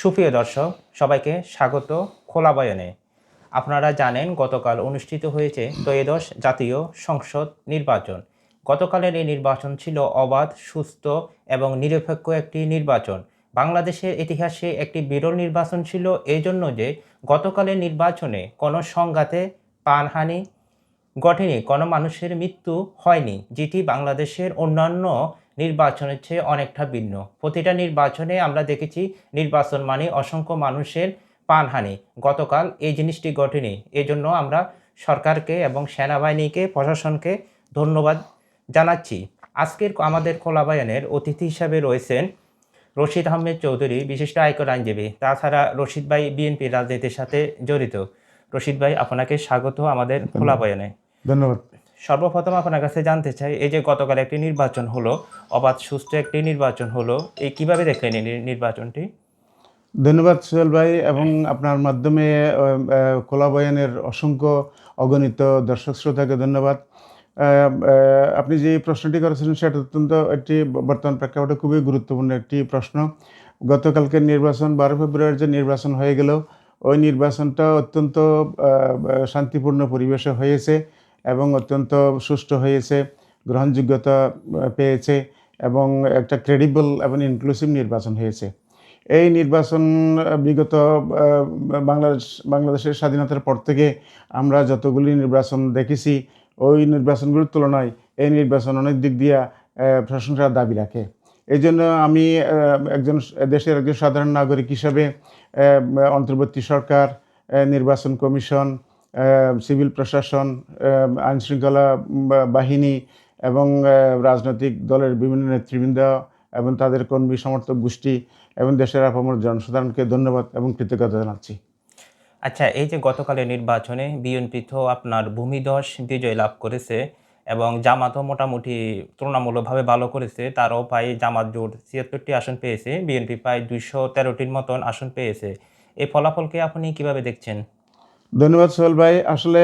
সুপ্রিয় দর্শক, সবাইকে স্বাগত খোলা বয়ানে। আপনারা জানেন গতকাল অনুষ্ঠিত হয়েছে ত্রয়োদশ জাতীয় সংসদ নির্বাচন। গতকালের এই নির্বাচন ছিল অবাধ, সুস্থ এবং নিরপেক্ষ একটি নির্বাচন। বাংলাদেশের ইতিহাসে একটি বিরল নির্বাচন ছিল এই জন্য যে গতকালের নির্বাচনে কোনো সংঘাতে প্রাণহানি ঘটেনি, কোনো মানুষের মৃত্যু হয়নি, যেটি বাংলাদেশের অন্যান্য নির্বাচনের চেয়ে অনেকটা ভিন্ন। প্রতিটা নির্বাচনে আমরা দেখেছি নির্বাচন মানে অসংখ্য মানুষের প্রাণহানি। গতকাল এই জিনিসটি ঘটেনি। এজন্য আমরা সরকারকে এবং সেনাবাহিনীকে, প্রশাসনকে ধন্যবাদ জানাচ্ছি। আজকের আমাদের খোলা বয়ানের অতিথি হিসাবে রয়েছেন রশিদ আহমেদ চৌধুরী, বিশিষ্ট আইকর আইনজীবী। তাছাড়া রশিদ ভাই বিএনপি রাজনীতির সাথে জড়িত। রশিদ ভাই, আপনাকে স্বাগত আমাদের খোলা বয়ানে। ধন্যবাদ। সর্বপ্রথম আপনার কাছে জানতে চাই, এই যে গতকাল একটি নির্বাচন হলো, অবাধ সুষ্ঠু একটি নির্বাচন হলো, এই কিভাবে দেখলেন এই নির্বাচনটি? ধন্যবাদ সোহেল ভাই, এবং আপনার মাধ্যমে খোলা বয়ানের অসংখ্য অগণিত দর্শক শ্রোতাকে ধন্যবাদ। আপনি যে প্রশ্নটি করেছিলেন সেটা অত্যন্ত একটি বর্তমান প্রেক্ষাপটে খুবই গুরুত্বপূর্ণ একটি প্রশ্ন। গতকালকের নির্বাচন 12 ফেব্রুয়ারির যে নির্বাচন হয়ে গেল, ওই নির্বাচনটা অত্যন্ত শান্তিপূর্ণ পরিবেশে হয়েছে এবং অত্যন্ত সুষ্ঠু হয়েছে, গ্রহণযোগ্যতা পেয়েছে এবং একটা ক্রেডিবল এবং ইনক্লুসিভ নির্বাচন হয়েছে। এই নির্বাচন বিগত বাংলাদেশের স্বাধীনতার পর থেকে আমরা যতগুলি নির্বাচন দেখেছি, ওই নির্বাচনগুলোর তুলনায় এই নির্বাচন অনেক দিক দিয়ে প্রশংসার দাবি রাখে। এই জন্য আমি দেশের একজন সাধারণ নাগরিক হিসাবে অন্তর্বর্তী সরকার, নির্বাচন কমিশন, সিভিল প্রশাসন, আইনশৃঙ্খলা বাহিনী এবং রাজনৈতিক দলের বিভিন্ন নেতৃবৃন্দ এবং তাদের কর্মী সমর্থক গোষ্ঠী এবং দেশের আপামর জনসাধারণকে ধন্যবাদ এবং কৃতজ্ঞতা জানাচ্ছি। আচ্ছা, এই যে গতকালের নির্বাচনে বিএনপি তো আপনার ভূমিধস বিজয় লাভ করেছে এবং জামাতও মোটামুটি তুলনামূলকভাবে ভালো করেছে। তারও প্রায় জামাত জোট ৭৬টি আসন পেয়েছে, বিএনপি প্রায় ২১৩টির মতন আসন পেয়েছে। এই ফলাফলকে আপনি কিভাবে দেখছেন? ধন্যবাদ সোহেল ভাই। আসলে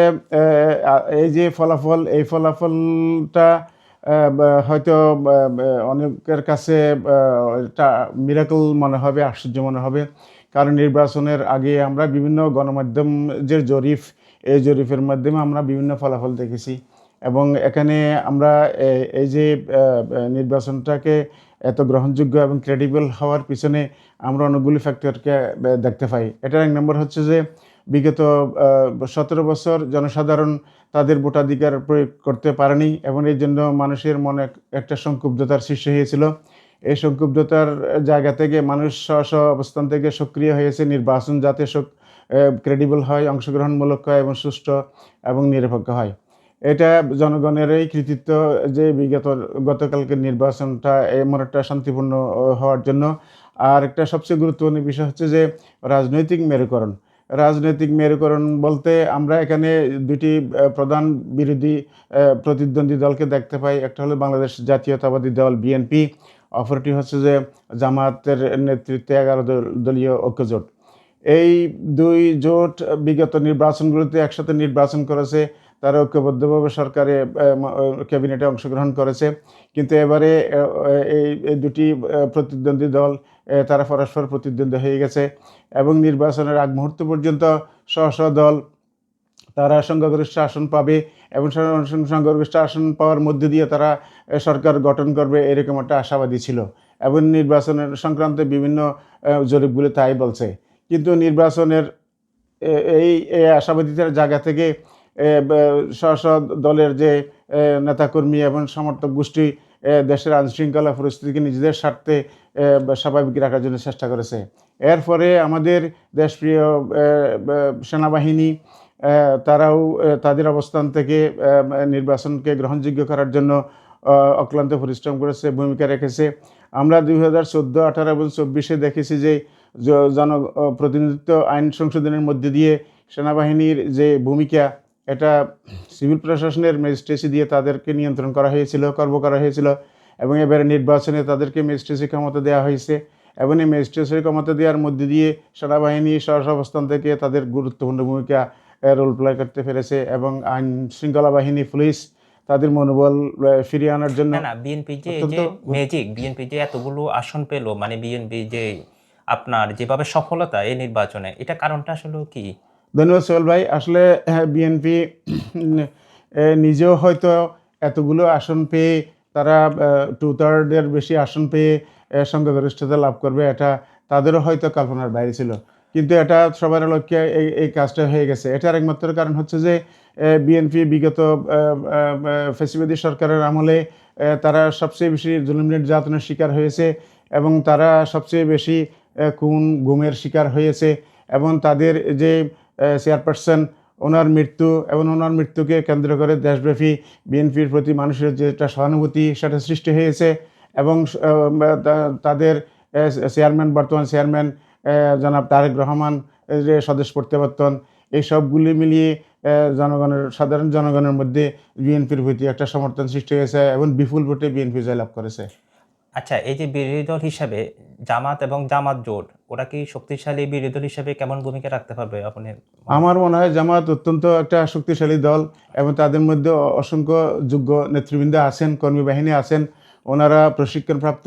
এই যে ফলাফল, এই ফলাফলটা হয়তো অনেকের কাছে এটা মিরাকল মনে হবে, আশ্চর্য মনে হবে। কারণ নির্বাচনের আগে আমরা বিভিন্ন গণমাধ্যম যে জরিপ, এই জরিপের মাধ্যমে আমরা বিভিন্ন ফলাফল দেখেছি এবং এখানে আমরা এই যে নির্বাচনটাকে এত গ্রহণযোগ্য এবং ক্রেডিবল হওয়ার পিছনে আমরা অনেকগুলি ফ্যাক্টরকে দেখতে পাই। এটার এক নম্বর হচ্ছে যে বিগত 17 বছর জনসাধারণ তাদের ভোটাধিকার প্রয়োগ করতে পারেনি এবং এই জন্য মানুষের মনে একটা সংক্ষুব্ধতার সৃষ্টি হয়েছিল। এই সংক্ষুব্ধতার জায়গা থেকে মানুষ স্ব অবস্থান থেকে সক্রিয় হয়েছে নির্বাচন যাতে ক্রেডিবল হয়, অংশগ্রহণমূলক হয় এবং সুষ্ঠু এবং নিরপেক্ষ হয়। এটা জনগণেরই কৃতিত্ব যে গতকালকের নির্বাচনটা এমন একটা শান্তিপূর্ণ হওয়ার জন্য। আর একটা সবচেয়ে গুরুত্বপূর্ণ বিষয় হচ্ছে যে রাজনৈতিক মেরুকরণ। রাজনৈতিক মেরুকরণ বলতে আমরা এখানে দুটি প্রধান বিরোধী প্রতিদ্বন্দ্বী দলকে দেখতে পাই। একটা হলো বাংলাদেশ জাতীয়তাবাদী দল বিএনপি, অপরটি হচ্ছে যে জামাতের নেতৃত্বে 11 দলীয় ঐক্যজোট। এই দুই জোট বিগত নির্বাচনগুলোতে একসাথে নির্বাচন করেছে, তারা ঐক্যবদ্ধভাবে সরকারে ক্যাবিনেটে অংশগ্রহণ করেছে। কিন্তু এবারে এই দুটি প্রতিদ্বন্দ্বী দল তারা পরস্পর প্রতিদ্বন্দ্বী হয়ে গেছে এবং নির্বাচনের আগ মুহূর্ত পর্যন্ত স্ব দল তারা সংখ্যাগরিষ্ঠ আসন পাবে এবং সংখ্যাগরিষ্ঠ আসন পাওয়ার মধ্যে দিয়ে তারা সরকার গঠন করবে, এরকম একটা আশাবাদী ছিল এবং নির্বাচনের সংক্রান্ত বিভিন্ন জরিপগুলো তাই বলছে। কিন্তু নির্বাচনের এই আশাবাদীদের জায়গা থেকে স্ব দলের যে নেতাকর্মী এবং সমর্থক গোষ্ঠী দেশের আইনশৃঙ্খলা পরিস্থিতিকে নিজেদের স্বার্থে স্বাভাবিক রাখার জন্য চেষ্টা করেছে। এরপরে আমাদের দেশপ্রিয় সেনাবাহিনী তারাও তাদের অবস্থান থেকে নির্বাচনকে গ্রহণযোগ্য করার জন্য অক্লান্ত পরিশ্রম করেছে, ভূমিকা রেখেছে। আমরা 2014, 18 এবং 24-এ দেখেছি যে জনপ্রতিনিধিত্ব আইন সংশোধনের মধ্যে দিয়ে সেনাবাহিনীর যে ভূমিকা, এটা সিভিল প্রশাসনের ম্যাজিস্ট্রেসি দিয়ে তাদেরকে নিয়ন্ত্রণ করা হয়েছিল এবং এবারে নির্বাচনে তাদেরকে ম্যাজিস্ট্রেসি ক্ষমতা দেওয়া হয়েছে এবং এই ম্যাজিস্ট্রেসি ক্ষমতা দেওয়ার মধ্যে দিয়ে সেনাবাহিনী অবস্থান থেকে তাদের গুরুত্বপূর্ণ ভূমিকা রোল প্লে করতে পেরেছে এবং আইন শৃঙ্খলা বাহিনী, পুলিশ তাদের মনোবল ফিরিয়ে আনার জন্য বিএনপি যে এতগুলো আসন পেল, মানে বিএনপি যে আপনার যেভাবে সফলতা এই নির্বাচনে, এটা কারণটা আসলে কি? ধন্যবাদ সোহেল ভাই। আসলে বিএনপি নিজেও হয়তো এতগুলো আসন পেয়ে তারা 2/3 এর বেশি আসন পেয়ে সংখ্যাগরিষ্ঠতা লাভ করবে, এটা তাদেরও হয়তো কল্পনার বাইরে ছিল। কিন্তু এটা সবার লক্ষ্যে এই কাজটা হয়ে গেছে। এটার একমাত্র কারণ হচ্ছে যে বিএনপি বিগত ফ্যাসিবাদী সরকারের আমলে তারা সবচেয়ে বেশি জুলুম নির্যাতনের শিকার হয়েছে এবং তারা সবচেয়ে বেশি খুন গুমের শিকার হয়েছে এবং তাদের যে চেয়ারপারসন ওনার মৃত্যু এবং ওনার মৃত্যুকে কেন্দ্র করে দেশব্যাপী বিএনপির প্রতি মানুষের যে একটা সহানুভূতি সেটা সৃষ্টি হয়েছে এবং তাদের চেয়ারম্যান বর্তমান চেয়ারম্যান জনাব তারেক রহমান যে স্বদেশ প্রত্যাবর্তন এই সবগুলি মিলিয়ে সাধারণ জনগণের মধ্যে বিএনপির প্রতি একটা সমর্থন সৃষ্টি হয়েছে এবং বিপুল ভোটে বিএনপি জয়লাভ করেছে। আচ্ছা, এই যে বিরোধী দল হিসাবে জামাত এবং জামাত জোট, ওরা কি শক্তিশালী বিরোধী দল হিসেবে কেমন ভূমিকা রাখতে পারবে আপনি? আমার মনে হয় জামাত অত্যন্ত একটা শক্তিশালী দল এবং তাদের মধ্যে অসংখ্য যোগ্য নেতৃবৃন্দ আছেন, কর্মী বাহিনী আছেন। ওনারা প্রশিক্ষণপ্রাপ্ত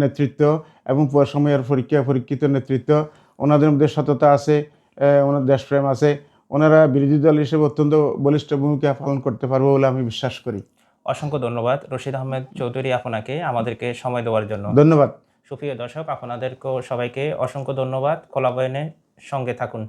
নেতৃত্ব এবং সময়ের পরীক্ষিত নেতৃত্ব। ওনাদের মধ্যে সততা আছে, ওনার দেশপ্রেম আছে। ওনারা বিরোধী দল হিসেবে অত্যন্ত বলিষ্ঠ ভূমিকা পালন করতে পারবে বলে আমি বিশ্বাস করি। অসংখ্য ধন্যবাদ রশিদ আহমেদ চৌধুরী আপনাকে আমাদেরকে সময় দেওয়ার জন্য। ধন্যবাদ। সুপ্রিয় দর্শক, আপনাদেরকেও সবাইকে অসংখ্য ধন্যবাদ। খোলা বয়ানের সঙ্গে থাকুন।